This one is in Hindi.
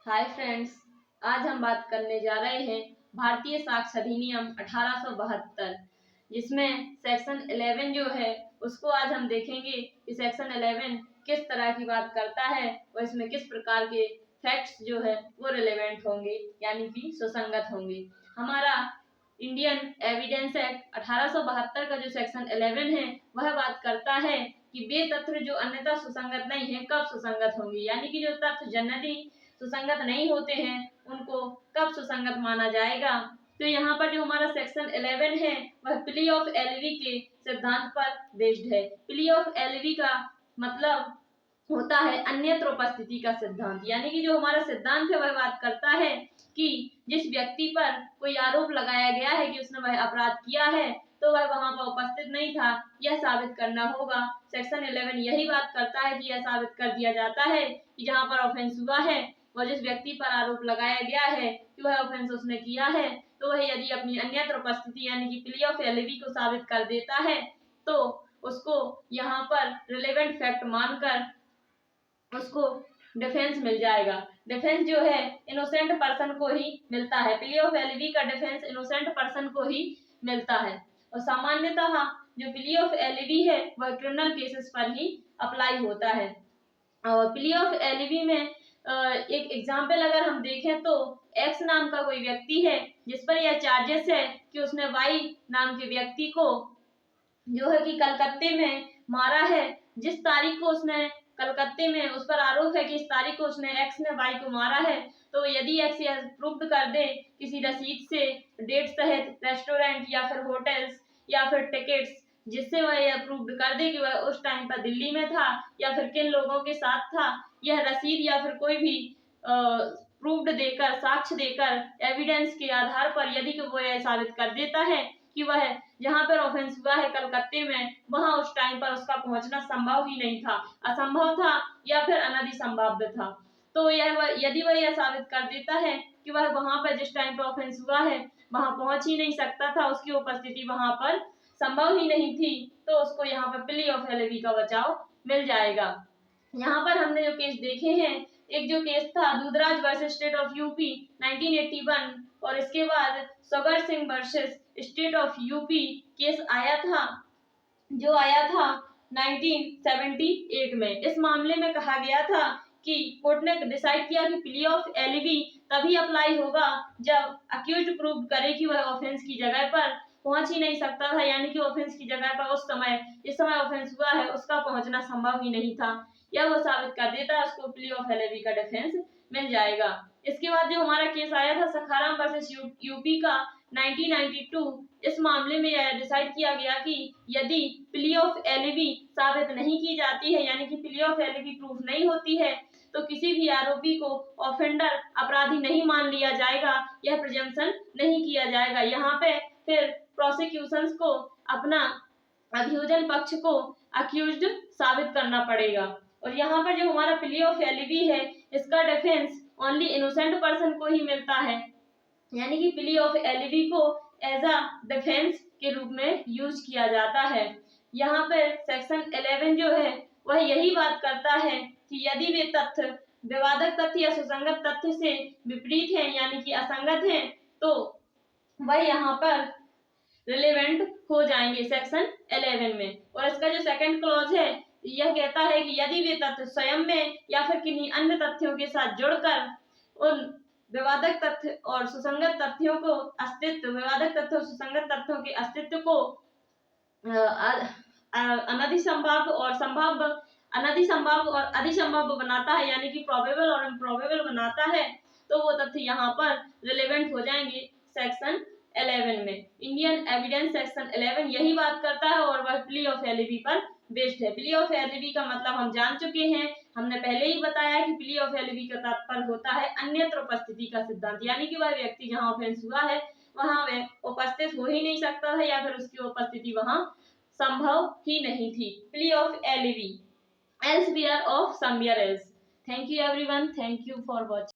हाय फ्रेंड्स, आज हम बात करने जा रहे हैं भारतीय साक्ष्य अधिनियम 1872, जिसमें सेक्शन 11 जो है उसको आज हम देखेंगे कि सेक्शन 11 किस तरह की बात करता है और इसमें किस प्रकार के फैक्ट्स जो है वो रिलेवेंट होंगे यानी कि सुसंगत होंगे। हमारा इंडियन एविडेंस एक्ट 1872 का जो सेक्शन 11 है वह बात करता है कि वे तथ्य जो अन्यथा सुसंगत नहीं है कब सुसंगत होंगे, यानी कि जो तथ्य जनरली सुसंगत नहीं होते हैं उनको कब सुसंगत माना जाएगा। तो यहाँ पर जो हमारा सेक्शन 11 है वह प्ली ऑफ एलवी के सिद्धांत पर बेस्ड है। प्ली ऑफ एलवी का मतलब होता है अन्यत्र उपस्थिति का सिद्धांत, यानी कि जो हमारा सिद्धांत है वह बात करता है कि जिस व्यक्ति पर कोई आरोप लगाया गया है कि उसने वह अपराध किया है तो वह वहां पर उपस्थित नहीं था, यह साबित करना होगा। सेक्शन 11 यही बात करता है कि यह साबित कर दिया जाता है कि जहां पर ऑफेंस हुआ है वह जिस व्यक्ति पर आरोप लगाया गया है कि वह ऑफेंस उसने किया है तो वह यदि अपनी अन्यत्र उपस्थिति यानी कि प्ली ऑफ एलवी को साबित कर देता है तो उसको यहाँ पर रिलेवेंट फैक्ट मानकर उसको डिफेंस मिल जाएगा। डिफेंस जो है इनोसेंट पर्सन को ही मिलता है। प्ली ऑफ एलवी का डिफेंस इनोसेंट पर्सन को ही मिलता है और सामान्यतः जो प्ली ऑफ एलवी है वह क्रिमिनल केसेस पर ही अप्लाई होता है। और प्ली ऑफ एलवी में एक एग्जाम्पल अगर हम देखें तो एक्स नाम का कोई व्यक्ति है जिस पर यह चार्जेस है कि उसने वाई नाम के व्यक्ति को जो है कि कलकत्ते में मारा है। जिस तारीख को उसने कलकत्ते में उस पर आरोप है कि इस तारीख को उसने एक्स ने वाई को मारा है, तो यदि एक्स यह प्रूव कर दे किसी रसीद से डेट सहित रेस्टोरेंट या फिर होटल्स या फिर टिकट्स, जिससे वह यह प्रूव कर दे कि वह उस टाइम पर दिल्ली में था या फिर किन लोगों के साथ था, यह रसीद या फिर कोई भी प्रूव्ड देकर साक्ष्य देकर एविडेंस के आधार पर यदि वो यह साबित कर देता है कि वह जहाँ पर ऑफेंस हुआ है कलकत्ते में वहां उस टाइम पर उसका पहुंचना संभव ही नहीं था, असंभव था या फिर अनादि संभाव्य था, तो यदि वह यह साबित कर देता है कि वह वहां पर जिस टाइम पर ऑफेंस हुआ है वहां पहुंच ही नहीं सकता था, उसकी उपस्थिति वहां पर संभव ही नहीं थी, तो उसको यहाँ पर प्ली ऑफ एलवी का बचाव मिल जाएगा। यहाँ पर हमने जो केस देखे हैं, एक जो केस था Dudhraj versus state of UP 1981 और इसके बाद Sagar Singh versus state of UP case आया था जो आया था 1978 में। इस मामले में कहा गया था कि कोर्ट ने डिसाइड किया कि प्ली ऑफ एलवी तभी अप्लाई होगा जब अक्यूज्ड प्रूव करे कि वह ऑफेंस की जगह पर पहुंच ही नहीं सकता था, यानी कि ऑफेंस की जगह पर उस समय जिस समय ऑफेंस हुआ है उसका पहुंचना संभव ही नहीं था, या वो साबित कर देता है उसको प्ली ऑफ एलवी का डिफेंस मिल जाएगा। इसके बाद जो हमारा केस आया था सखाराम वर्सेस यूपी का 1992, इस मामले में यह डिसाइड किया गया कि यदि प्ली ऑफ एलवी साबित नहीं की जाती है यानी कि प्ली ऑफ एलवी प्रूफ नहीं होती है तो किसी भी आरोपी को ऑफेंडर अपराधी नहीं मान लिया जाएगा, यह प्रिजम्पशन नहीं किया जाएगा। यहाँ पे फिर प्रोसिक्यूशंस को अपना अभियोजन पक्ष को अक्यूज्ड साबित करना पड़ेगा। और यहाँ पर जो हमारा प्ली ऑफ एलवी है इसका डिफेंस ओनली इनोसेंट पर्सन को ही मिलता है, यानी कि प्ली ऑफ एलवी को एज अ डिफेंस के रूप में यूज किया जाता है। यहाँ पर सेक्शन 11 जो है वह यही बात करता है कि यदि वे तथ्य विवादक तथ्य या सुसंगत तथ्य से विपरीत हैं यानी कि असंगत हैं तो वह यहाँ पर रिलेवेंट हो जाएंगे सेक्शन 11 में। और इसका जो सेकंड क्लॉज है यह कहता है कि यदि वे तथ्य स्वयं में या फिर किन्हीं अन्य तथ्यों के साथ जुड़कर उन विवादक तथ्य और सुसंगत तथ्यों को विवादक तथ्य और सुसंगत तथ्यों के अस्तित्व को अनधिसंभाव्य और अधिसंभाव्य बनाता है, यानी कि प्रोबेबल और इम्प्रोबेबल बनाता है, तो वो तथ्य यहाँ पर रिलेवेंट हो जाएंगे सेक्शन 11 में। इंडियन एविडेंस सेक्शन 11 यही बात करता है और वह प्ली ऑफ एलवी पर बेस्ड है। प्ली ऑफ एलवी का मतलब हम जान चुके हैं, हमने पहले ही बताया कि प्ली ऑफ एलवी का तात्पर्य होता है अन्यत्र उपस्थिति का सिद्धांत, यानी कि वह व्यक्ति जहां ऑफेंस हुआ है वहां वह उपस्थित हो ही नहीं सकता था या फिर उसकी उपस्थिति वहां संभव ही नहीं थी। Plea of alibi elsewhere of somewhere else. Thank you everyone. Thank you for watching.